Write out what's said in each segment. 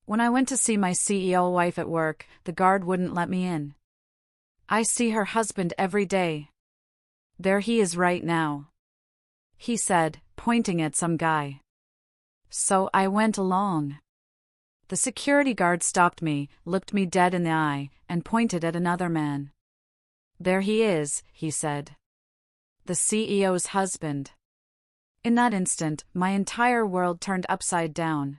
When I went to see my CEO wife at work, the guard wouldn't let me in. I see her husband every day. There he is right now, he said, pointing at some guy. So I went along. The security guard stopped me, looked me dead in the eye, and pointed at another man. There he is, he said. The CEO's husband. In that instant, my entire world turned upside down.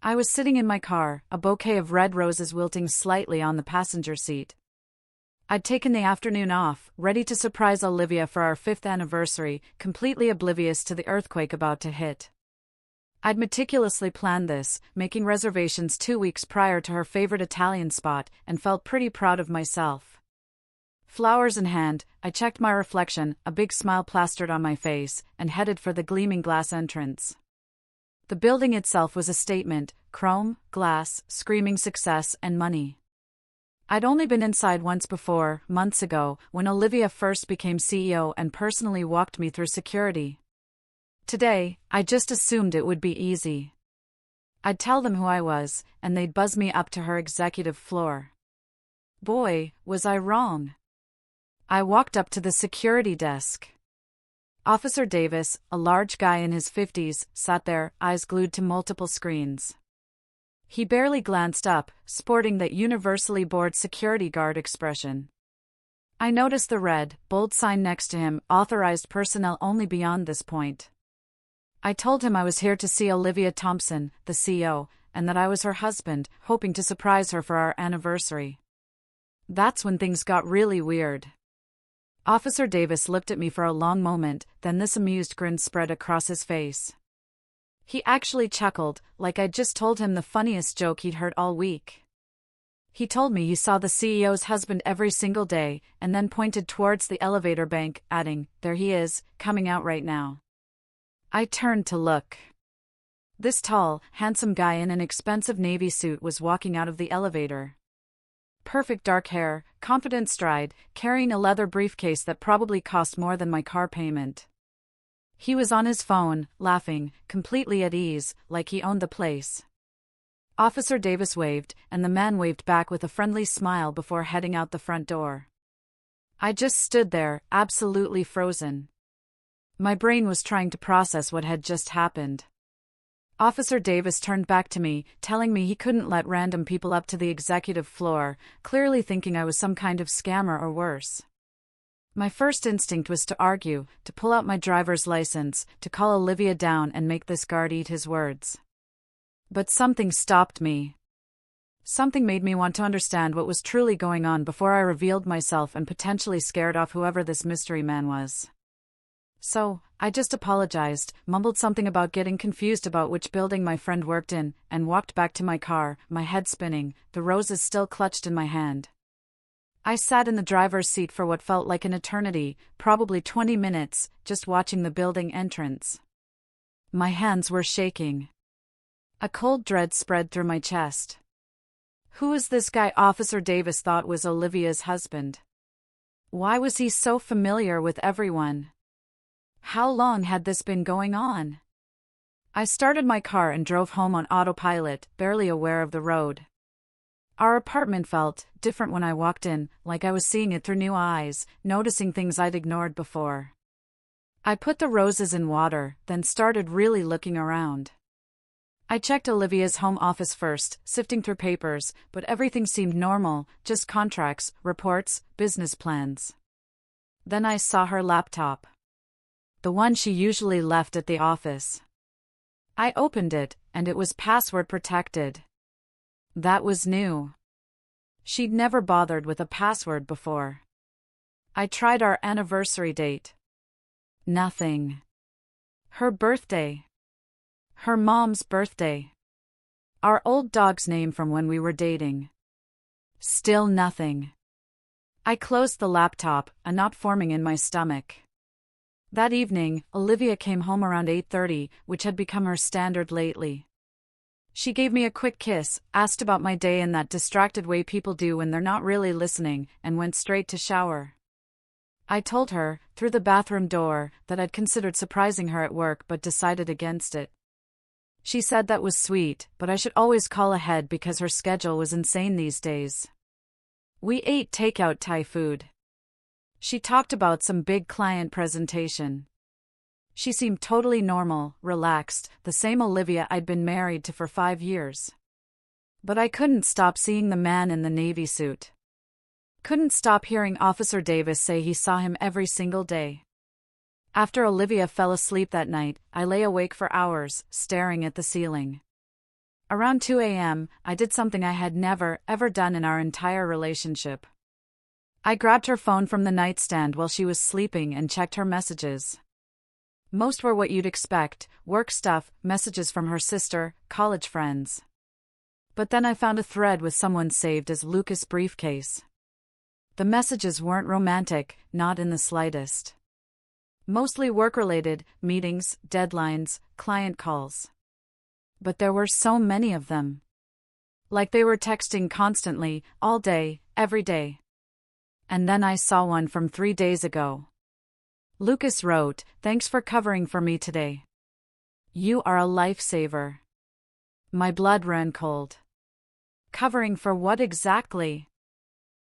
I was sitting in my car, a bouquet of red roses wilting slightly on the passenger seat. I'd taken the afternoon off, ready to surprise Olivia for our 5th anniversary, completely oblivious to the earthquake about to hit. I'd meticulously planned this, making reservations 2 weeks prior to her favorite Italian spot, and felt pretty proud of myself. Flowers in hand, I checked my reflection, a big smile plastered on my face, and headed for the gleaming glass entrance. The building itself was a statement: chrome, glass, screaming success, and money. I'd only been inside once before, months ago, when Olivia first became CEO and personally walked me through security. Today, I just assumed it would be easy. I'd tell them who I was, and they'd buzz me up to her executive floor. Boy, was I wrong. I walked up to the security desk. Officer Davis, a large guy in his 50s, sat there, eyes glued to multiple screens. He barely glanced up, sporting that universally bored security guard expression. I noticed the red, bold sign next to him: authorized personnel only beyond this point. I told him I was here to see Olivia Thompson, the CEO, and that I was her husband, hoping to surprise her for our anniversary. That's when things got really weird. Officer Davis looked at me for a long moment, then this amused grin spread across his face. He actually chuckled, like I'd just told him the funniest joke he'd heard all week. He told me he saw the CEO's husband every single day, and then pointed towards the elevator bank, adding, "There he is, coming out right now." I turned to look. This tall, handsome guy in an expensive navy suit was walking out of the elevator. Perfect dark hair, confident stride, carrying a leather briefcase that probably cost more than my car payment. He was on his phone, laughing, completely at ease, like he owned the place. Officer Davis waved, and the man waved back with a friendly smile before heading out the front door. I just stood there, absolutely frozen. My brain was trying to process what had just happened. Officer Davis turned back to me, telling me he couldn't let random people up to the executive floor, clearly thinking I was some kind of scammer or worse. My first instinct was to argue, to pull out my driver's license, to call Olivia down and make this guard eat his words. But something stopped me. Something made me want to understand what was truly going on before I revealed myself and potentially scared off whoever this mystery man was. So, I just apologized, mumbled something about getting confused about which building my friend worked in, and walked back to my car, my head spinning, the roses still clutched in my hand. I sat in the driver's seat for what felt like an eternity, probably 20 minutes, just watching the building entrance. My hands were shaking. A cold dread spread through my chest. Who was this guy Officer Davis thought was Olivia's husband? Why was he so familiar with everyone? How long had this been going on? I started my car and drove home on autopilot, barely aware of the road. Our apartment felt different when I walked in, like I was seeing it through new eyes, noticing things I'd ignored before. I put the roses in water, then started really looking around. I checked Olivia's home office first, sifting through papers, but everything seemed normal, just contracts, reports, business plans. Then I saw her laptop. The one she usually left at the office. I opened it, and it was password protected. That was new. She'd never bothered with a password before. I tried our anniversary date. Nothing. Her birthday. Her mom's birthday. Our old dog's name from when we were dating. Still nothing. I closed the laptop, a knot forming in my stomach. That evening, Olivia came home around 8:30, which had become her standard lately. She gave me a quick kiss, asked about my day in that distracted way people do when they're not really listening, and went straight to shower. I told her, through the bathroom door, that I'd considered surprising her at work but decided against it. She said that was sweet, but I should always call ahead because her schedule was insane these days. We ate takeout Thai food. She talked about some big client presentation. She seemed totally normal, relaxed, the same Olivia I'd been married to for 5 years. But I couldn't stop seeing the man in the navy suit. Couldn't stop hearing Officer Davis say he saw him every single day. After Olivia fell asleep that night, I lay awake for hours, staring at the ceiling. Around 2 a.m., I did something I had never, ever done in our entire relationship. I grabbed her phone from the nightstand while she was sleeping and checked her messages. Most were what you'd expect, work stuff, messages from her sister, college friends. But then I found a thread with someone saved as Lucas Briefcase. The messages weren't romantic, not in the slightest. Mostly work-related, meetings, deadlines, client calls. But there were so many of them. Like they were texting constantly, all day, every day. And then I saw one from 3 days ago. Lucas wrote, "Thanks for covering for me today. You are a lifesaver." My blood ran cold. Covering for what exactly?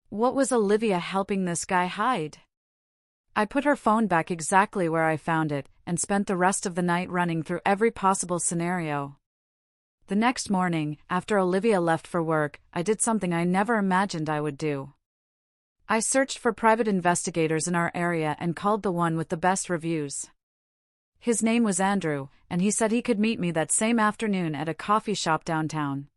What was Olivia helping this guy hide? I put her phone back exactly where I found it, and spent the rest of the night running through every possible scenario. The next morning, after Olivia left for work, I did something I never imagined I would do. I searched for private investigators in our area and called the one with the best reviews. His name was Andrew, and he said he could meet me that same afternoon at a coffee shop downtown.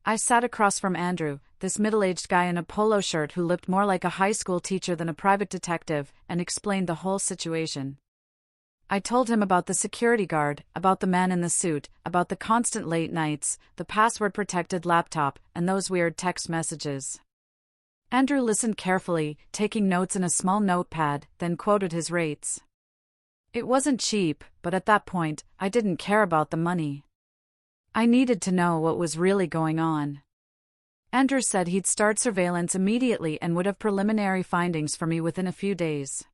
I sat across from Andrew, this middle-aged guy in a polo shirt who looked more like a high school teacher than a private detective, and explained the whole situation. I told him about the security guard, about the man in the suit, about the constant late nights, the password-protected laptop, and those weird text messages. Andrew listened carefully, taking notes in a small notepad, then quoted his rates. It wasn't cheap, but at that point, I didn't care about the money. I needed to know what was really going on. Andrew said he'd start surveillance immediately and would have preliminary findings for me within a few days.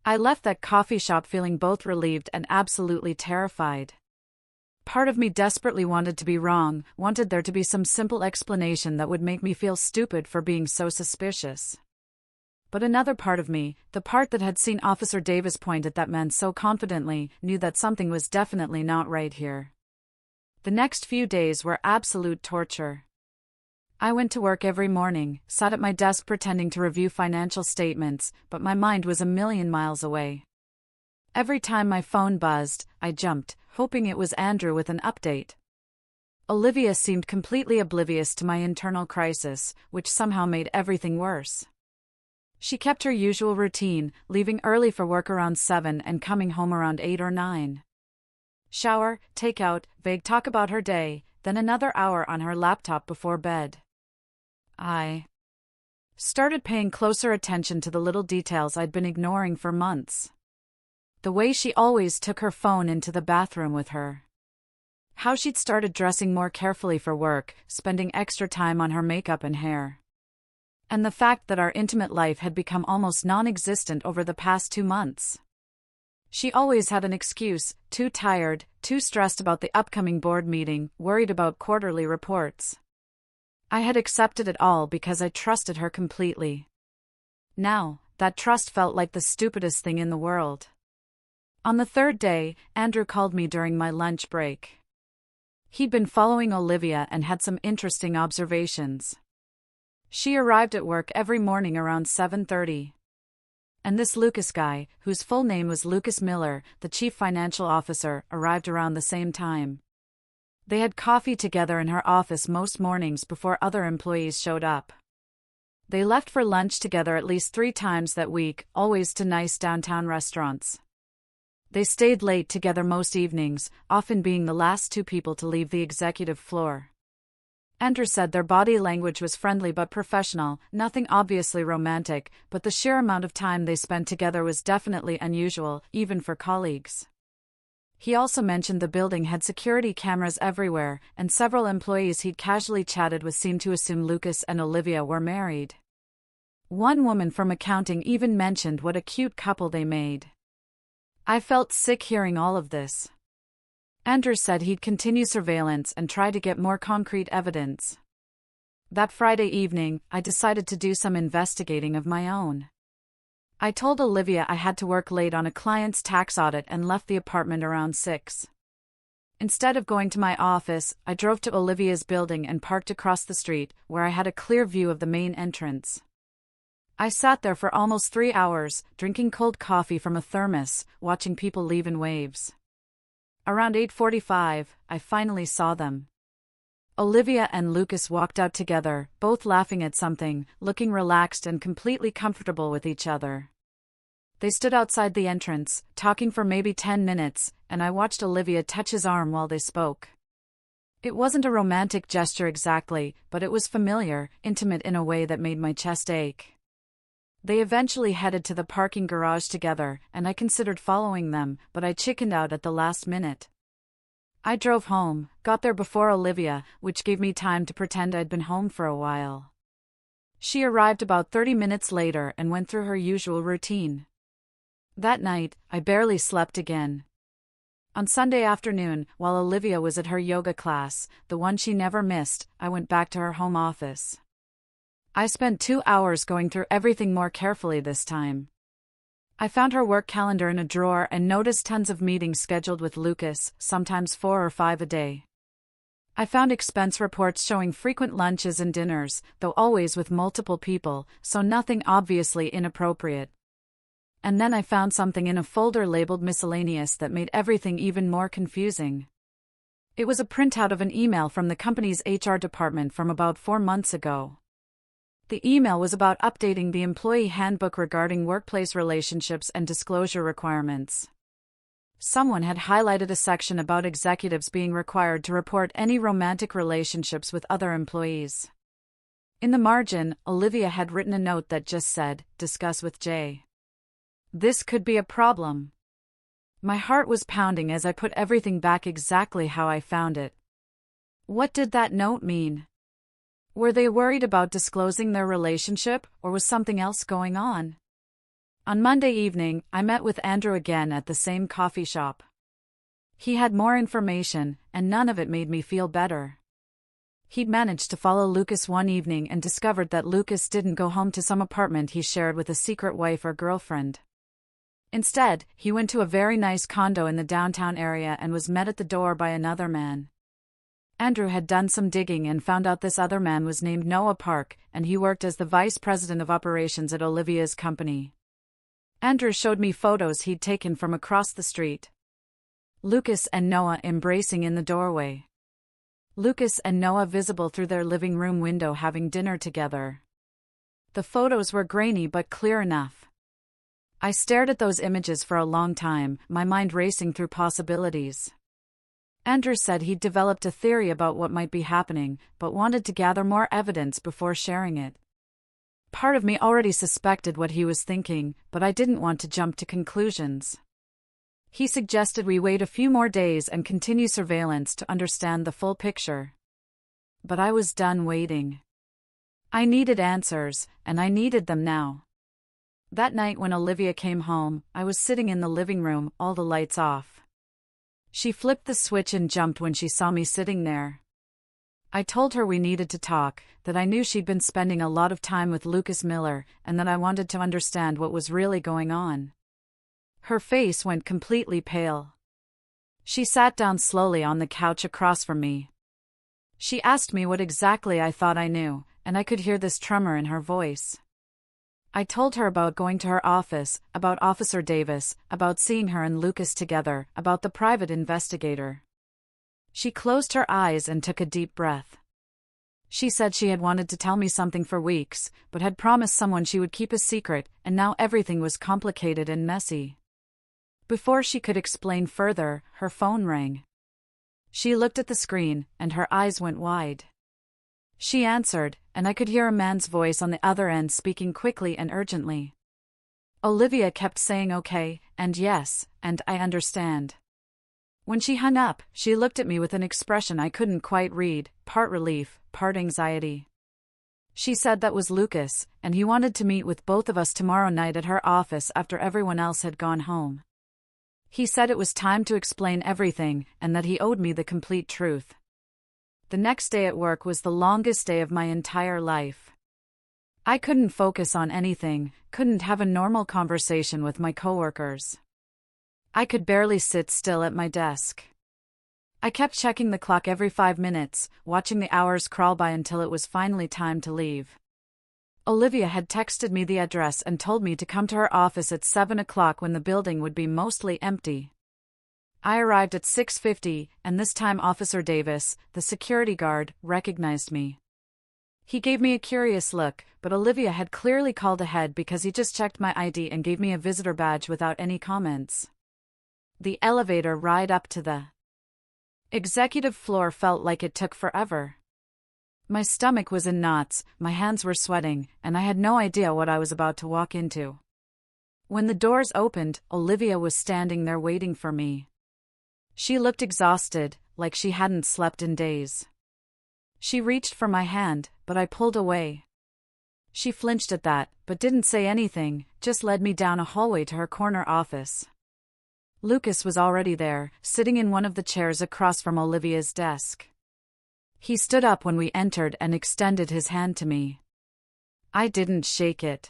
I left that coffee shop feeling both relieved and absolutely terrified. Part of me desperately wanted to be wrong, wanted there to be some simple explanation that would make me feel stupid for being so suspicious. But another part of me, the part that had seen Officer Davis point at that man so confidently, knew that something was definitely not right here. The next few days were absolute torture. I went to work every morning, sat at my desk pretending to review financial statements, but my mind was a million miles away. Every time my phone buzzed, I jumped, hoping it was Andrew with an update. Olivia seemed completely oblivious to my internal crisis, which somehow made everything worse. She kept her usual routine, leaving early for work around 7 and coming home around 8 or 9. Shower, takeout, vague talk about her day, then another hour on her laptop before bed. I started paying closer attention to the little details I'd been ignoring for months. The way she always took her phone into the bathroom with her. How she'd started dressing more carefully for work, spending extra time on her makeup and hair. And the fact that our intimate life had become almost non-existent over the past 2 months. She always had an excuse, too tired, too stressed about the upcoming board meeting, worried about quarterly reports. I had accepted it all because I trusted her completely. Now, that trust felt like the stupidest thing in the world. On the 3rd day, Andrew called me during my lunch break. He'd been following Olivia and had some interesting observations. She arrived at work every morning around 7:30. And this Lucas guy, whose full name was Lucas Miller, the chief financial officer, arrived around the same time. They had coffee together in her office most mornings before other employees showed up. They left for lunch together at least 3 times that week, always to nice downtown restaurants. They stayed late together most evenings, often being the last 2 people to leave the executive floor. Andrew said their body language was friendly but professional, nothing obviously romantic, but the sheer amount of time they spent together was definitely unusual, even for colleagues. He also mentioned the building had security cameras everywhere, and several employees he'd casually chatted with seemed to assume Lucas and Olivia were married. One woman from accounting even mentioned what a cute couple they made. I felt sick hearing all of this. Andrew said he'd continue surveillance and try to get more concrete evidence. That Friday evening, I decided to do some investigating of my own. I told Olivia I had to work late on a client's tax audit and left the apartment around 6. Instead of going to my office, I drove to Olivia's building and parked across the street, where I had a clear view of the main entrance. I sat there for almost 3 hours, drinking cold coffee from a thermos, watching people leave in waves. Around 8:45, I finally saw them. Olivia and Lucas walked out together, both laughing at something, looking relaxed and completely comfortable with each other. They stood outside the entrance, talking for maybe 10 minutes, and I watched Olivia touch his arm while they spoke. It wasn't a romantic gesture exactly, but it was familiar, intimate in a way that made my chest ache. They eventually headed to the parking garage together, and I considered following them, but I chickened out at the last minute. I drove home, got there before Olivia, which gave me time to pretend I'd been home for a while. She arrived about 30 minutes later and went through her usual routine. That night, I barely slept again. On Sunday afternoon, while Olivia was at her yoga class, the one she never missed, I went back to her home office. I spent 2 hours going through everything more carefully this time. I found her work calendar in a drawer and noticed tons of meetings scheduled with Lucas, sometimes 4 or 5 a day. I found expense reports showing frequent lunches and dinners, though always with multiple people, so nothing obviously inappropriate. And then I found something in a folder labeled miscellaneous that made everything even more confusing. It was a printout of an email from the company's HR department from about 4 months ago. The email was about updating the employee handbook regarding workplace relationships and disclosure requirements. Someone had highlighted a section about executives being required to report any romantic relationships with other employees. In the margin, Olivia had written a note that just said, "Discuss with Jay." This could be a problem. My heart was pounding as I put everything back exactly how I found it. What did that note mean? Were they worried about disclosing their relationship, or was something else going on? On Monday evening, I met with Andrew again at the same coffee shop. He had more information, and none of it made me feel better. He'd managed to follow Lucas one evening and discovered that Lucas didn't go home to some apartment he shared with a secret wife or girlfriend. Instead, he went to a very nice condo in the downtown area and was met at the door by another man. Andrew had done some digging and found out this other man was named Noah Park, and he worked as the vice president of operations at Olivia's company. Andrew showed me photos he'd taken from across the street. Lucas and Noah embracing in the doorway. Lucas and Noah visible through their living room window having dinner together. The photos were grainy but clear enough. I stared at those images for a long time, my mind racing through possibilities. Andrew said he'd developed a theory about what might be happening, but wanted to gather more evidence before sharing it. Part of me already suspected what he was thinking, but I didn't want to jump to conclusions. He suggested we wait a few more days and continue surveillance to understand the full picture. But I was done waiting. I needed answers, and I needed them now. That night when Olivia came home, I was sitting in the living room, all the lights off. She flipped the switch and jumped when she saw me sitting there. I told her we needed to talk, that I knew she'd been spending a lot of time with Lucas Miller, and that I wanted to understand what was really going on. Her face went completely pale. She sat down slowly on the couch across from me. She asked me what exactly I thought I knew, and I could hear this tremor in her voice. I told her about going to her office, about Officer Davis, about seeing her and Lucas together, about the private investigator. She closed her eyes and took a deep breath. She said she had wanted to tell me something for weeks, but had promised someone she would keep a secret, and now everything was complicated and messy. Before she could explain further, her phone rang. She looked at the screen, and her eyes went wide. She answered, and I could hear a man's voice on the other end speaking quickly and urgently. Olivia kept saying okay, and yes, and I understand. When she hung up, she looked at me with an expression I couldn't quite read, part relief, part anxiety. She said that was Lucas, and he wanted to meet with both of us tomorrow night at her office after everyone else had gone home. He said it was time to explain everything and that he owed me the complete truth. The next day at work was the longest day of my entire life. I couldn't focus on anything, couldn't have a normal conversation with my coworkers. I could barely sit still at my desk. I kept checking the clock every 5 minutes, watching the hours crawl by until it was finally time to leave. Olivia had texted me the address and told me to come to her office at 7 o'clock when the building would be mostly empty. I arrived at 6:50, and this time Officer Davis, the security guard, recognized me. He gave me a curious look, but Olivia had clearly called ahead because he just checked my ID and gave me a visitor badge without any comments. The elevator ride up to the executive floor felt like it took forever. My stomach was in knots, my hands were sweating, and I had no idea what I was about to walk into. When the doors opened, Olivia was standing there waiting for me. She looked exhausted, like she hadn't slept in days. She reached for my hand, but I pulled away. She flinched at that, but didn't say anything, just led me down a hallway to her corner office. Lucas was already there, sitting in one of the chairs across from Olivia's desk. He stood up when we entered and extended his hand to me. I didn't shake it.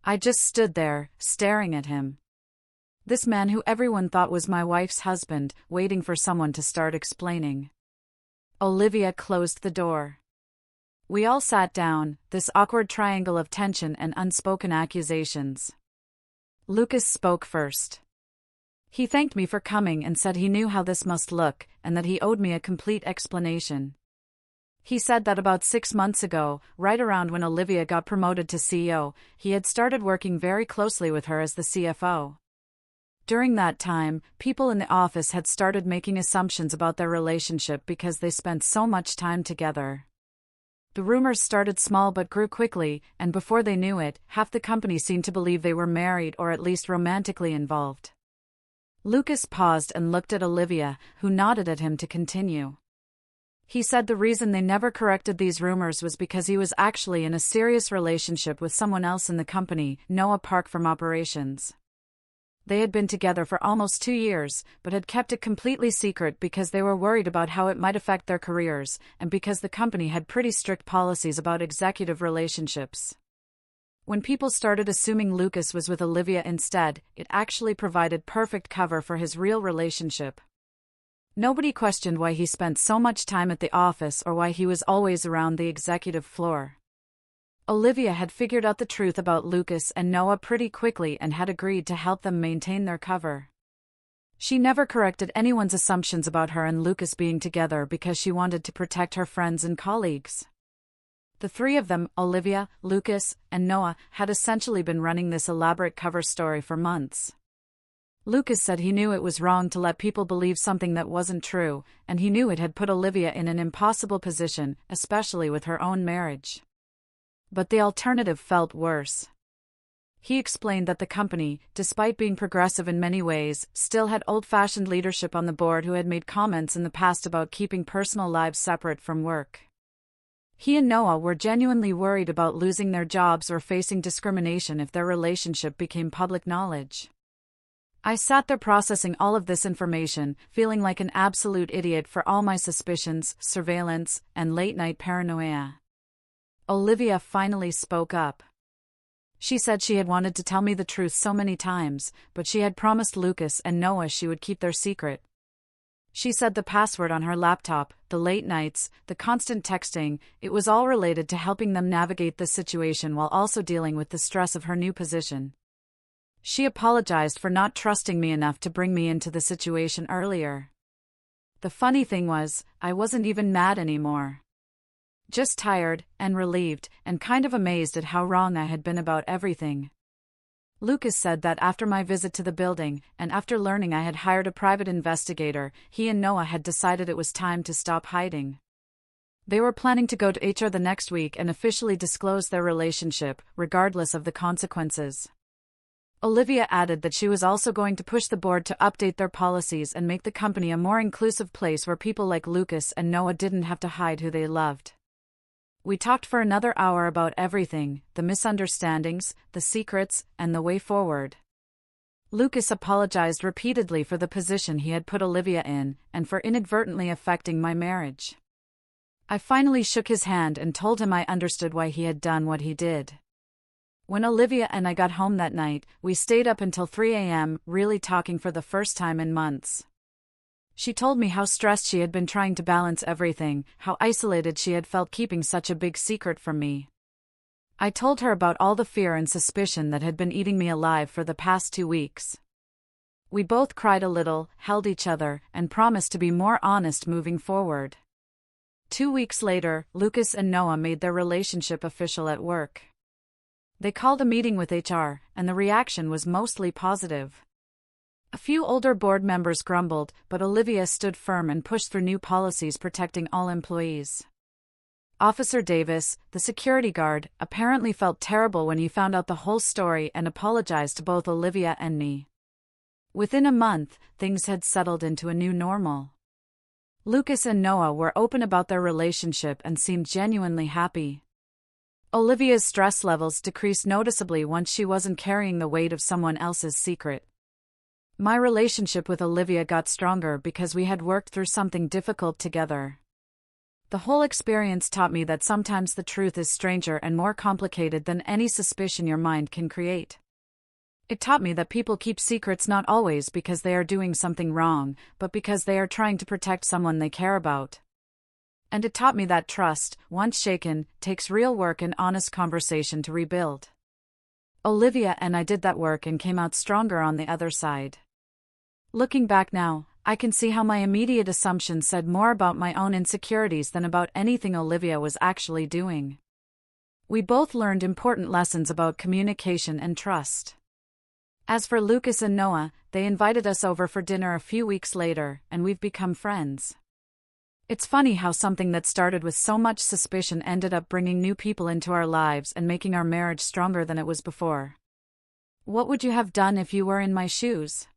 I just stood there, staring at him. This man who everyone thought was my wife's husband, waiting for someone to start explaining. Olivia closed the door. We all sat down, this awkward triangle of tension and unspoken accusations. Lucas spoke first. He thanked me for coming and said he knew how this must look, and that he owed me a complete explanation. He said that about 6 months ago, right around when Olivia got promoted to CEO, he had started working very closely with her as the CFO. During that time, people in the office had started making assumptions about their relationship because they spent so much time together. The rumors started small but grew quickly, and before they knew it, half the company seemed to believe they were married or at least romantically involved. Lucas paused and looked at Olivia, who nodded at him to continue. He said the reason they never corrected these rumors was because he was actually in a serious relationship with someone else in the company, Noah Park from operations. They had been together for almost 2 years, but had kept it completely secret because they were worried about how it might affect their careers, and because the company had pretty strict policies about executive relationships. When people started assuming Lucas was with Olivia instead, it actually provided perfect cover for his real relationship. Nobody questioned why he spent so much time at the office or why he was always around the executive floor. Olivia had figured out the truth about Lucas and Noah pretty quickly and had agreed to help them maintain their cover. She never corrected anyone's assumptions about her and Lucas being together because she wanted to protect her friends and colleagues. The three of them, Olivia, Lucas, and Noah, had essentially been running this elaborate cover story for months. Lucas said he knew it was wrong to let people believe something that wasn't true, and he knew it had put Olivia in an impossible position, especially with her own marriage. But the alternative felt worse. He explained that the company, despite being progressive in many ways, still had old-fashioned leadership on the board who had made comments in the past about keeping personal lives separate from work. He and Noah were genuinely worried about losing their jobs or facing discrimination if their relationship became public knowledge. I sat there processing all of this information, feeling like an absolute idiot for all my suspicions, surveillance, and late-night paranoia. Olivia finally spoke up. She said she had wanted to tell me the truth so many times, but she had promised Lucas and Noah she would keep their secret. She said the password on her laptop, the late nights, the constant texting, it was all related to helping them navigate the situation while also dealing with the stress of her new position. She apologized for not trusting me enough to bring me into the situation earlier. The funny thing was, I wasn't even mad anymore. Just tired, and relieved, and kind of amazed at how wrong I had been about everything. Lucas said that after my visit to the building, and after learning I had hired a private investigator, he and Noah had decided it was time to stop hiding. They were planning to go to HR the next week and officially disclose their relationship, regardless of the consequences. Olivia added that she was also going to push the board to update their policies and make the company a more inclusive place where people like Lucas and Noah didn't have to hide who they loved. We talked for another hour about everything, the misunderstandings, the secrets, and the way forward. Lucas apologized repeatedly for the position he had put Olivia in, and for inadvertently affecting my marriage. I finally shook his hand and told him I understood why he had done what he did. When Olivia and I got home that night, we stayed up until 3 a.m., really talking for the first time in months. She told me how stressed she had been trying to balance everything, how isolated she had felt keeping such a big secret from me. I told her about all the fear and suspicion that had been eating me alive for the past 2 weeks. We both cried a little, held each other, and promised to be more honest moving forward. 2 weeks later, Lucas and Noah made their relationship official at work. They called a meeting with HR, and the reaction was mostly positive. A few older board members grumbled, but Olivia stood firm and pushed through new policies protecting all employees. Officer Davis, the security guard, apparently felt terrible when he found out the whole story and apologized to both Olivia and me. Within a month, things had settled into a new normal. Lucas and Noah were open about their relationship and seemed genuinely happy. Olivia's stress levels decreased noticeably once she wasn't carrying the weight of someone else's secret. My relationship with Olivia got stronger because we had worked through something difficult together. The whole experience taught me that sometimes the truth is stranger and more complicated than any suspicion your mind can create. It taught me that people keep secrets not always because they are doing something wrong, but because they are trying to protect someone they care about. And it taught me that trust, once shaken, takes real work and honest conversation to rebuild. Olivia and I did that work and came out stronger on the other side. Looking back now, I can see how my immediate assumptions said more about my own insecurities than about anything Olivia was actually doing. We both learned important lessons about communication and trust. As for Lucas and Noah, they invited us over for dinner a few weeks later, and we've become friends. It's funny how something that started with so much suspicion ended up bringing new people into our lives and making our marriage stronger than it was before. What would you have done if you were in my shoes?